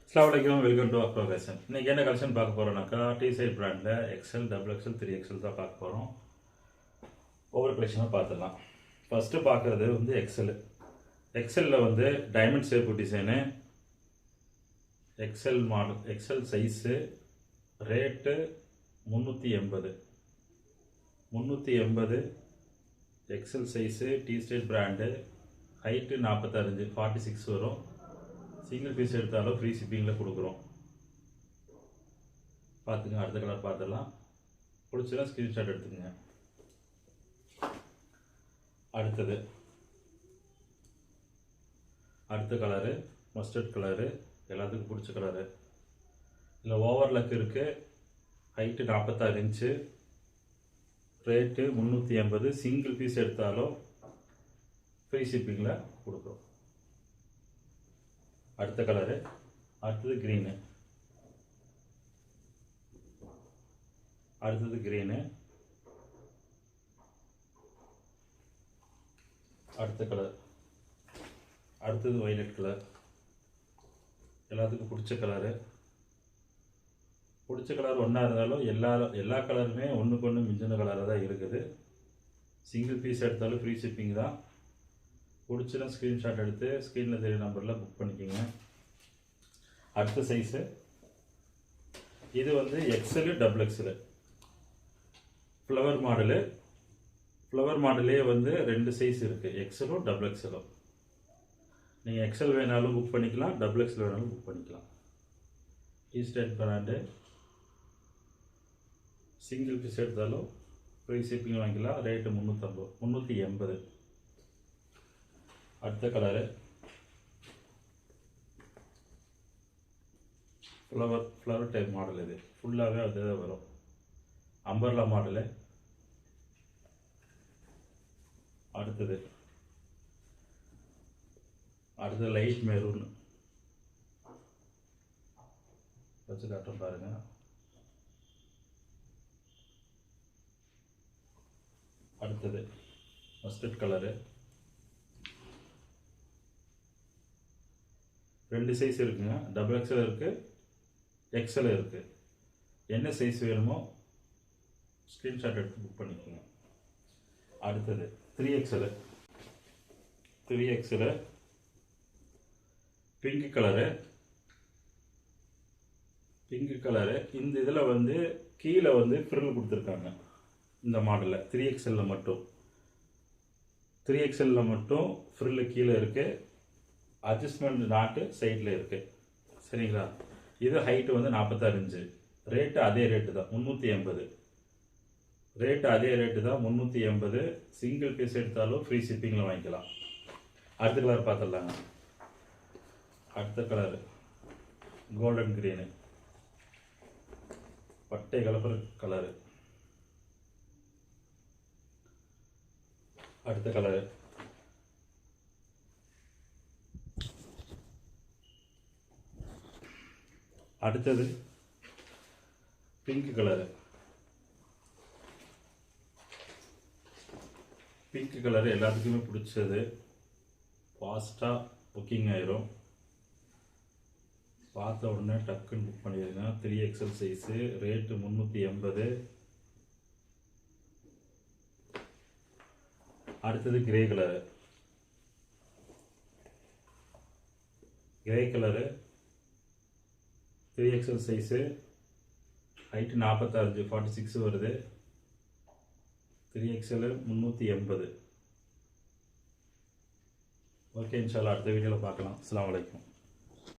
அஸ்ஸலாமு அலைக்கும், welcome to agro fashion. இன்னைக்கு என்ன கலெக்ஷன் பார்க்க போறோம்னாக்கா, டி சைட் பிராண்டில் எக்ஸ்எல், டபுள் எக்ஸ்எல், 3XL தான் பார்க்க போகிறோம். ஒவ்வொரு கலெக்ஷனாக பார்த்துடலாம். ஃபஸ்ட்டு பார்க்குறது வந்து எக்ஸ்எல். எக்ஸ்எல்லில் வந்து diamond shape design, XL model, XL size, rate 380 XL size, D state brand, height 46 வரும். சிங்கிள் பீஸ் எடுத்தாலும் ஃப்ரீ ஷிப்பிங்கில் கொடுக்குறோம். பார்த்துங்க, அடுத்த கலர் பார்த்துடலாம். பிடிச்சதா ஸ்க்ரீன்ஷாட் எடுத்துக்கங்க. அடுத்த கலரு மஸ்டர்ட் கலரு, எல்லாத்துக்கும் பிடிச்ச கலரு. இதில் ஓவர்லக் இருக்குது. Height 46 inch, rate 380. Single piece எடுத்தாலும் ஃப்ரீ ஷிப்பிங்கில் கொடுக்குறோம். அடுத்த கலரு, அடுத்தது க்ரீனு, அடுத்தது அடுத்த கலர், அடுத்தது வைலட் கலர். எல்லாத்துக்கும் பிடிச்ச கலரு. பிடிச்ச கலர் ஒன்றா இருந்தாலும் எல்லா கலருமே ஒன்றுக்கு ஒன்று மிஞ்சின கலராக தான் இருக்குது. சிங்கிள் பீஸ் எடுத்தாலும் ஃப்ரீ ஷிப்பிங் தான். பிடிச்சினா ஸ்க்ரீன்ஷாட் எடுத்து ஸ்க்ரீனில் தெரிய நம்பரில் புக் பண்ணிக்கோங்க. அடுத்த சைஸு, இது வந்து XL, double XL flower model. Flower மாடலே வந்து 2 சைஸ் இருக்குது, எக்ஸ்எலும் டபுள் எக்ஸ்எலும். நீங்கள் எக்ஸ்எல் வேணாலும் புக் பண்ணிக்கலாம், டபுள் எக்ஸ்எல் வேணாலும் புக் பண்ணிக்கலாம். Eastern brand. சிங்கிள் பீஸ் எடுத்தாலும் ஃப்ரீ ஷிப்பிங் வாங்கிக்கலாம். ரேட்டு 380. அடுத்த கலரு, ஃப்ளவர் டைப் மாடல். இது ஃபுல்லாகவே அதுதான் வரும். Umbrella model. அடுத்தது லைட் மெரூன் வச்சு காட்டும் பாருங்க. அடுத்தது மஸ்டர்ட் கலரு. 2 சைஸ் இருக்குங்க, டபுள் எக்ஸ்எல் இருக்குது, எக்ஸ்எல் இருக்குது. என்ன சைஸ் வேணுமோ ஸ்க்ரீன்ஷாட் எடுத்து புக் பண்ணிக்கோங்க. அடுத்தது 3XL பிங்க் கலரு. இந்த இதில் வந்து கீழே வந்து ஃப்ரில் கொடுத்துருக்காங்க. இந்த மாடலில் 3XL மட்டும் ஃப்ரில்லு கீழே இருக்குது. அட்ஜஸ்ட்மெண்ட் நாட்டு சைடில் இருக்குது. சரிங்களா? இது ஹைட்டு வந்து 46 இன்ச்சு. ரேட்டு அதே ரேட்டு தான், 380. சிங்கிள் பீஸ் எடுத்தாலும் ஃப்ரீ ஷிப்பிங்கில் வாங்கிக்கலாம். அடுத்த கலர் பார்த்துடலாங்க. அடுத்த கலரு கோல்டன் க்ரீனு, பட்டை கலப்பர் கலரு. அடுத்த கலரு அடுத்தது பிங்க் கலரு. எல்லாத்துக்குமே பிடிச்சது. ஃபாஸ்ட்டாக புக்கிங் ஆயிரும். பார்த்த உடனே டக்குன்னு புக் பண்ணிடுங்க. 3XL size, rate 380. அடுத்தது grey colour. 3XL size, height 46 வருது. 3XL 380. ஓகே, இன்ஷால்லா அடுத்த வீடியோவில் பார்க்கலாம். அஸ்ஸலாமு அலைக்கும்.